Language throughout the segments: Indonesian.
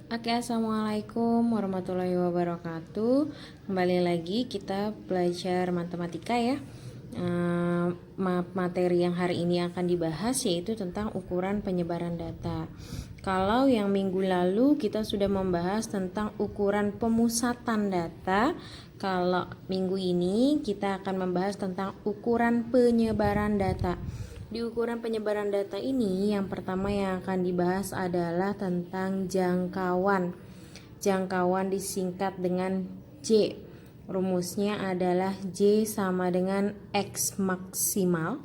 Oke, assalamualaikum warahmatullahi wabarakatuh. Kembali lagi kita belajar matematika ya. Materi yang hari ini akan dibahas yaitu tentang ukuran penyebaran data. Kalau yang minggu lalu kita sudah membahas tentang ukuran pemusatan data, kalau minggu ini kita akan membahas tentang ukuran penyebaran data. Di ukuran penyebaran data ini, yang pertama yang akan dibahas adalah tentang jangkauan. Jangkauan disingkat dengan J. Rumusnya adalah J sama dengan X maksimal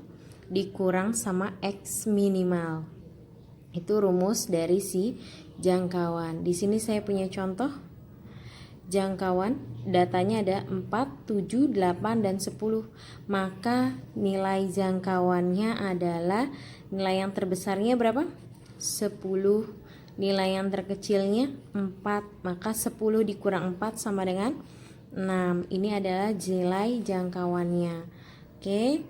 dikurang sama X minimal. Itu rumus dari si jangkauan. Di sini saya punya contoh. Jangkauan datanya ada 4, 7, 8, dan 10. Maka nilai jangkauannya adalah nilai yang terbesarnya berapa? 10. Nilai yang terkecilnya 4. Maka 10 dikurang 4 sama dengan 6. Ini adalah nilai jangkauannya. Oke.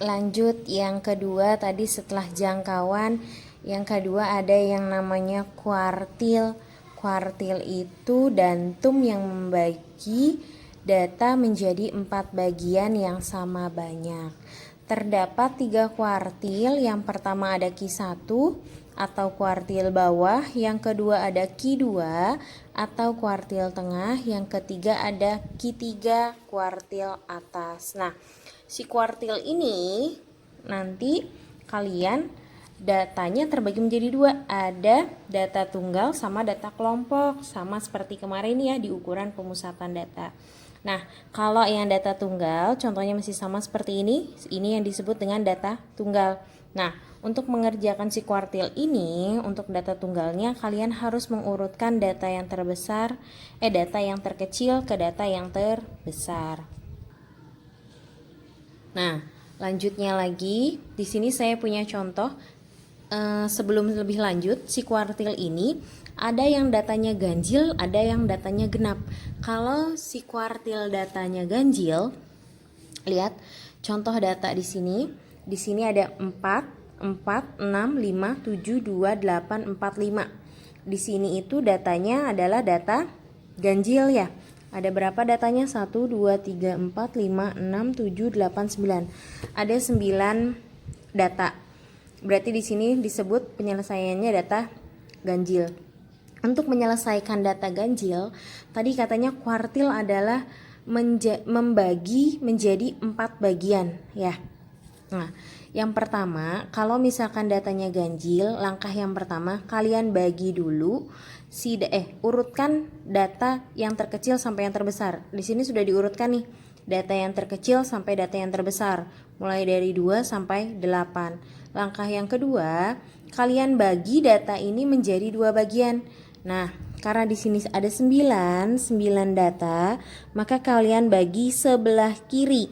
Lanjut yang kedua, tadi setelah jangkauan, yang kedua ada yang namanya kuartil. Kuartil itu dantum yang membagi data menjadi 4 bagian yang sama banyak. Terdapat 3 kuartil. Yang pertama ada Q1 atau kuartil bawah, yang kedua ada Q2 atau kuartil tengah, yang ketiga ada Q3 kuartil atas. Nah, si kuartil ini nanti kalian datanya terbagi menjadi 2, ada data tunggal sama data kelompok, sama seperti kemarin ya di ukuran pemusatan data. Nah, kalau yang data tunggal contohnya masih sama seperti ini yang disebut dengan data tunggal. Nah, untuk mengerjakan si kuartil ini, untuk data tunggalnya kalian harus mengurutkan data yang terbesar, data yang terkecil ke data yang terbesar. Nah, lanjutnya lagi, di sini saya punya contoh. Sebelum lebih lanjut, si kuartil ini ada yang datanya ganjil, ada yang datanya genap. Kalau si kuartil datanya ganjil, lihat contoh data di sini. Di sini ada 4, 4, 6, 5, 7, 2, 8, 4, 5. Di sini itu datanya adalah data ganjil ya. Ada berapa datanya? 1, 2, 3, 4, 5, 6, 7, 8, 9. Ada 9 data. Berarti di sini disebut penyelesaiannya data ganjil. Untuk menyelesaikan data ganjil, tadi katanya kuartil adalah membagi menjadi 4 bagian ya. Nah, yang pertama, kalau misalkan datanya ganjil, langkah yang pertama kalian bagi dulu urutkan data yang terkecil sampai yang terbesar. Di sini sudah diurutkan nih, data yang terkecil sampai data yang terbesar, mulai dari 2 sampai 8. Langkah yang kedua, kalian bagi data ini menjadi 2 bagian. Nah, karena di sini ada 9 data, maka kalian bagi sebelah kiri.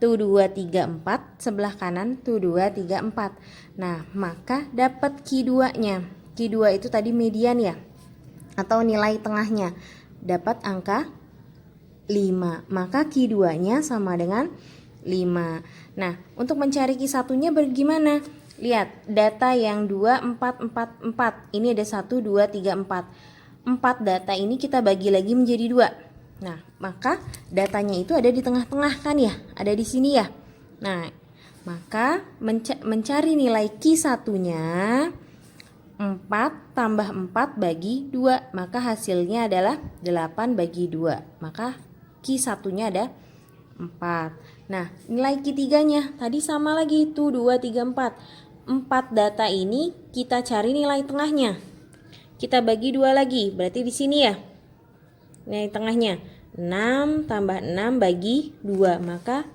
Tuh 2, 3, 4, sebelah kanan tuh 2, 3, 4. Nah, maka dapat Q2-nya. Q2 itu tadi median ya, atau nilai tengahnya. Dapat angka 5. Maka Q2-nya sama dengan 5. Nah, untuk mencari Q1-nya bagaimana? Lihat, data yang 2, 4, 4, 4. Ini ada 1, 2, 3, 4. 4 data ini kita bagi lagi menjadi 2. Nah, maka datanya itu ada di tengah-tengah kan ya? Ada di sini ya. Nah, maka mencari nilai Q1-nya 4 tambah 4 bagi 2. Maka hasilnya adalah 8 bagi 2. Maka Q1-nya ada 4. Nah, nilai Q3-nya tadi sama lagi tuh 2, 3, 4. 4 data ini kita cari nilai tengahnya. Kita bagi 2 lagi, berarti di sini ya. Nilai tengahnya 6 tambah 6 bagi 2, maka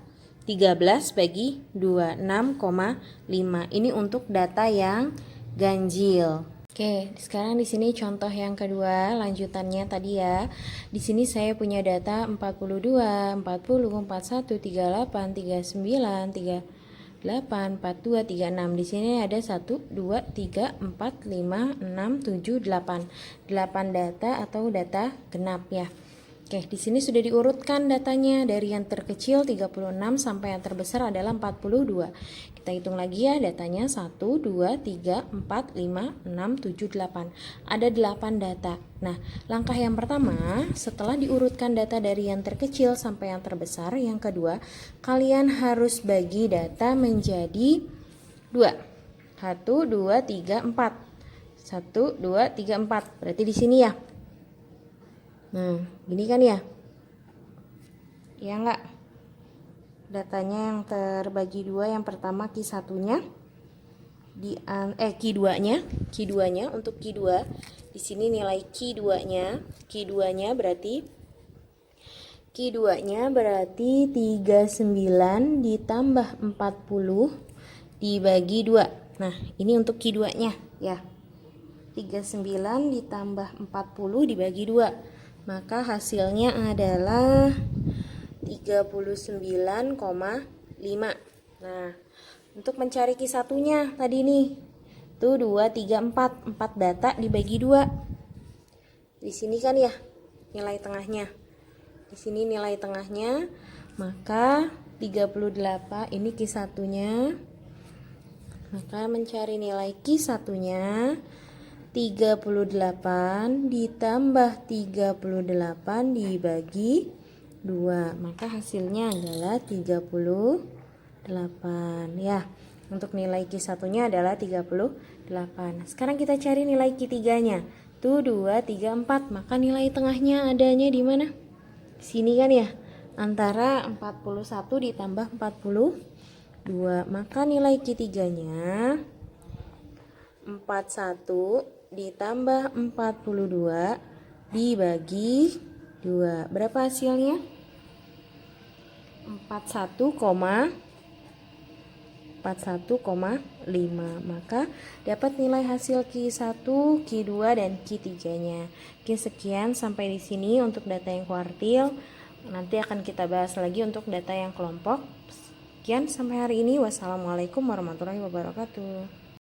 13 bagi 2, 6,5. Ini untuk data yang ganjil. Oke, sekarang di sini contoh yang kedua, lanjutannya tadi ya. Di sini saya punya data 42, 40, 41, 38, 39, 38, 42, 36. Di sini ada 1, 2, 3, 4, 5, 6, 7, 8. 8 data atau data genap ya. Oke, di sini sudah diurutkan datanya dari yang terkecil 36 sampai yang terbesar adalah 42. Kita hitung lagi ya datanya 1, 2, 3, 4, 5, 6, 7, 8. Ada 8 data. Nah, langkah yang pertama setelah diurutkan data dari yang terkecil sampai yang terbesar, yang kedua kalian harus bagi data menjadi 2. 1, 2, 3, 4. 1, 2, 3, 4. Berarti di sini ya. Nah, gini kan ya? Ya enggak? Datanya yang terbagi 2, yang pertama Q1-nya Q2-nya untuk Q2. Di sini nilai Q2-nya berarti 39 ditambah 40 dibagi 2. Nah, ini untuk Q2-nya ya. 39 ditambah 40 dibagi 2. Maka hasilnya adalah 39,5. Nah, untuk mencari Q1-nya tadi nih. Tuh 2, 3, 4. 4 data dibagi 2. Di sini kan ya nilai tengahnya. Di sini nilai tengahnya. Maka 38 ini Q1-nya. Maka mencari nilai Q1-nya 38 ditambah 38 dibagi 2, maka hasilnya adalah 38 ya. Untuk nilai Q1-nya adalah 38. Sekarang kita cari nilai Q3-nya. Tuh 2, 3, 4. Maka nilai tengahnya adanya di mana? Sini kan ya. Antara 41 ditambah 42. Maka nilai Q3-nya 41 ditambah 42 dibagi 2. Berapa hasilnya? 41,5. Maka dapat nilai hasil Q1, Q2 dan Q3-nya. Oke, sekian sampai di sini untuk data yang kuartil. Nanti akan kita bahas lagi untuk data yang kelompok. Sekian sampai hari ini. Wassalamualaikum warahmatullahi wabarakatuh.